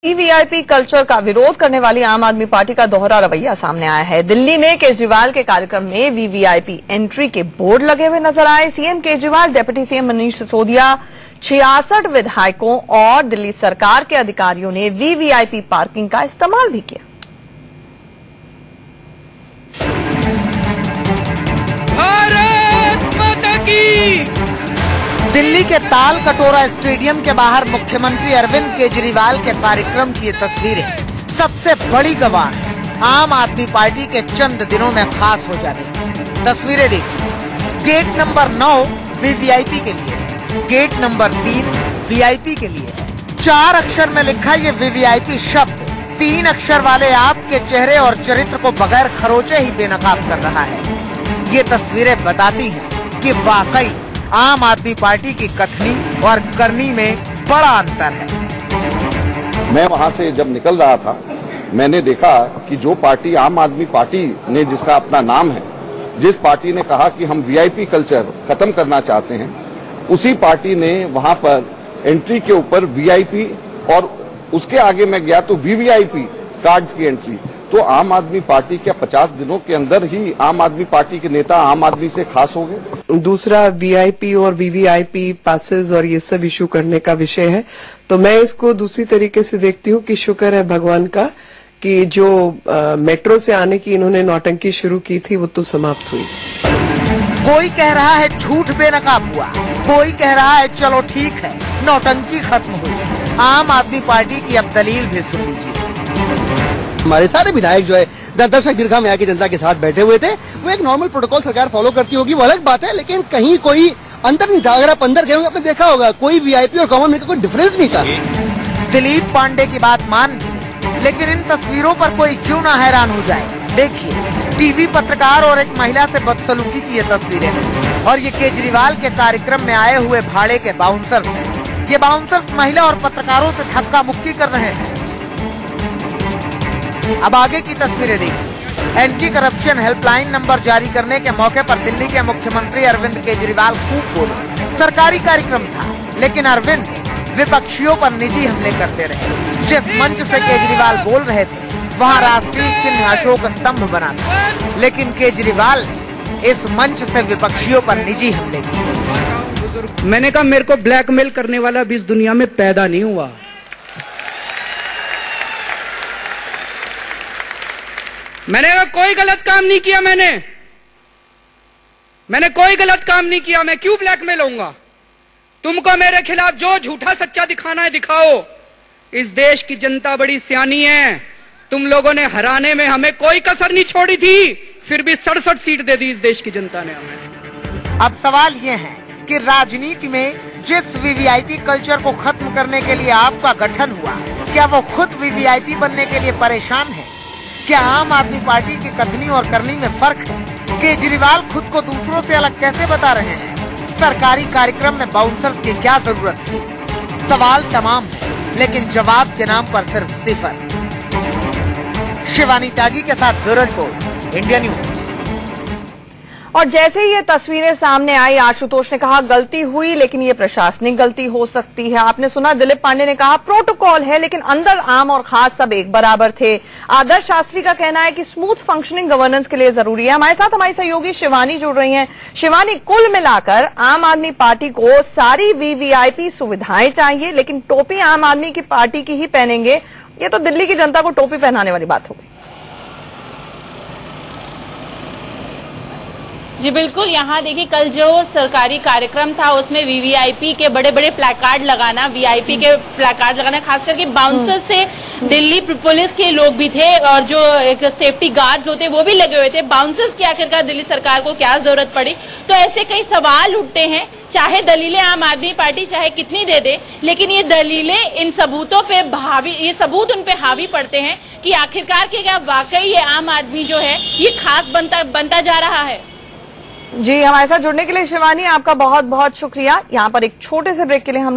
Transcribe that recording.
VVIP culture का विरोध करने वाली आम आदमी पार्टी का दोहरा रवैया सामने आया है। दिल्ली में केजरीवाल के कार्यक्रम में वीवीआईपी एंट्री के बोर्ड लगे हुए नजर आए। CM Kejriwal, deputy CM Manish Sisodia, 66 विधायकों और दिल्ली सरकार के अधिकारियों ने वीवीआईपी पार्किंग का इस्तेमाल भी किया। भारत माता की। दिल्ली के ताल कटोरा स्टेडियम के बाहर मुख्यमंत्री अरविंद केजरीवाल के कार्यक्रम की ये तस्वीरें सबसे बड़ी गवाह है आम आदमी पार्टी के चंद दिनों में खास हो जाने की। तस्वीरें देखिए। गेट नंबर 9 वीवीआईपी के लिए, गेट नंबर 3 वीआईपी के लिए। 4 अक्षर में लिखा ये वीवीआईपी शब्द 3 अक्षर वाले आपके चेहरे और चरित्र को बगैर खरोचे ही बेनकाब कर रहा है। ये तस्वीरें बताती हैं कि वाकई आम आदमी पार्टी की कथनी और करनी में बड़ा अंतर है। मैं वहां से जब निकल रहा था, मैंने देखा कि जो पार्टी आम आदमी पार्टी ने, जिसका अपना नाम है, जिस पार्टी ने कहा कि हम वीआईपी कल्चर खत्म करना चाहते हैं, उसी पार्टी ने वहां पर एंट्री के ऊपर वीआईपी और उसके आगे मैं गया तो वीवीआईपी कार्ड्स की एंट्री। तो आम आदमी पार्टी क्या 50 दिनों के अंदर ही आम आदमी पार्टी के नेता आम आदमी से खास हो गए? दूसरा वीआईपी और वीवीआईपी पासेस और ये सब इशू करने का विषय है, तो मैं इसको दूसरी तरीके से देखती हूँ कि शुक्र है भगवान का कि जो मेट्रो से आने की इन्होंने नौटंकी शुरू की थी वो तो समाप्त हुई। कोई कह रहा है झूठ बेनकाब हुआ, कोई कह रहा है चलो ठीक है नौटंकी खत्म हुई। आम आदमी पार्टी की अब दलील भी सुन लीजिए। हमारे सारे विधायक जो है दर्शक दीर्घा में आके जनता के साथ बैठे हुए थे। वो एक नॉर्मल प्रोटोकॉल सरकार फॉलो करती होगी, वो अलग बात है, लेकिन कहीं कोई अंतर नहीं था। अगर आप अंदर गए होंगे आपने देखा होगा कोई वीआईपी और कॉमन मैन का कोई डिफरेंस नहीं था। दिलीप पांडे की बात मान ली, लेकिन इन तस्वीरों पर कोई क्यों ना हैरान हो जाए। देखिए, टीवी पत्रकार और एक महिला से बदसलूकी की ये तस्वीरें और ये केजरीवाल के कार्यक्रम में आए हुए भाड़े के बाउंसर्स। ये बाउंसर्स महिला और पत्रकारों से धक्का मुक्की कर रहे हैं। अब आगे की तस्वीरें देखिए। एंटी करप्शन हेल्पलाइन नंबर जारी करने के मौके पर दिल्ली के मुख्यमंत्री अरविंद केजरीवाल खूब बोले। सरकारी कार्यक्रम था, लेकिन अरविंद विपक्षियों पर निजी हमले करते रहे। जिस मंच से केजरीवाल बोल रहे थे वहां राष्ट्रीय चिन्ह अशोक स्तंभ बना था, लेकिन केजरीवाल इस मंच से विपक्षियों पर निजी हमले किए। मैंने कहा मेरे को ब्लैकमेल करने वाला भी इस दुनिया में पैदा नहीं हुआ। मैंने कहा कोई गलत काम नहीं किया। मैंने कोई गलत काम नहीं किया। मैं क्यों ब्लैकमेल होऊंगा? तुमको मेरे खिलाफ जो झूठा सच्चा दिखाना है दिखाओ। इस देश की जनता बड़ी सियानी है। तुम लोगों ने हराने में हमें कोई कसर नहीं छोड़ी थी, फिर भी 67 सीट दे दी इस देश की जनता ने हमें। अब सवाल ये है कि राजनीति में जिस वीवीआईपी कल्चर को खत्म करने के लिए आपका गठन हुआ, क्या वो खुद वीवीआईपी बनने के लिए परेशान है? क्या आम आदमी पार्टी की कथनी और करनी में फर्क है? केजरीवाल खुद को दूसरों से अलग कैसे बता रहे हैं? सरकारी कार्यक्रम में बाउंसर्स की क्या जरूरत थी? सवाल तमाम है, लेकिन जवाब के नाम पर सिर्फ सिफर। शिवानी त्यागी के साथ ब्यूरो रिपोर्ट, इंडिया न्यूज। और जैसे ही ये तस्वीरें सामने आई, आशुतोष ने कहा गलती हुई, लेकिन ये प्रशासनिक गलती हो सकती है। आपने सुना दिलीप पांडे ने कहा प्रोटोकॉल है, लेकिन अंदर आम और खास सब एक बराबर थे। आदर्श शास्त्री का कहना है कि स्मूथ फंक्शनिंग गवर्नेंस के लिए जरूरी है। हमारे साथ हमारी सहयोगी शिवानी जुड़ रही हैं। शिवानी, कुल मिलाकर आम आदमी पार्टी को सारी वीवीआईपी सुविधाएं चाहिए, लेकिन टोपी आम आदमी की पार्टी की ही पहनेंगे। ये तो दिल्ली की जनता को टोपी पहनाने वाली बात हो गई। जी बिल्कुल। यहाँ देखिए, कल जो सरकारी कार्यक्रम था उसमें वीवीआईपी के बड़े बड़े प्लेकार्ड लगाना, वीआईपी के प्लेकार्ड लगाना, खास करके बाउंसर्स से दिल्ली पुलिस के लोग भी थे और जो एक सेफ्टी गार्ड्स होते वो भी लगे हुए थे। बाउंसर्स की आखिरकार दिल्ली सरकार को क्या जरूरत पड़ी? तो ऐसे कई सवाल उठते हैं। चाहे दलीलें आम आदमी पार्टी चाहे कितनी दे दे, लेकिन ये दलीलें इन सबूतों पे ये सबूत उन पे हावी पड़ते हैं कि आखिरकार के क्या वाकई ये आम आदमी जो है ये खास बनता जा रहा है। जी, हमारे साथ जुड़ने के लिए शिवानी आपका बहुत बहुत शुक्रिया। यहाँ पर एक छोटे से ब्रेक के लिए हम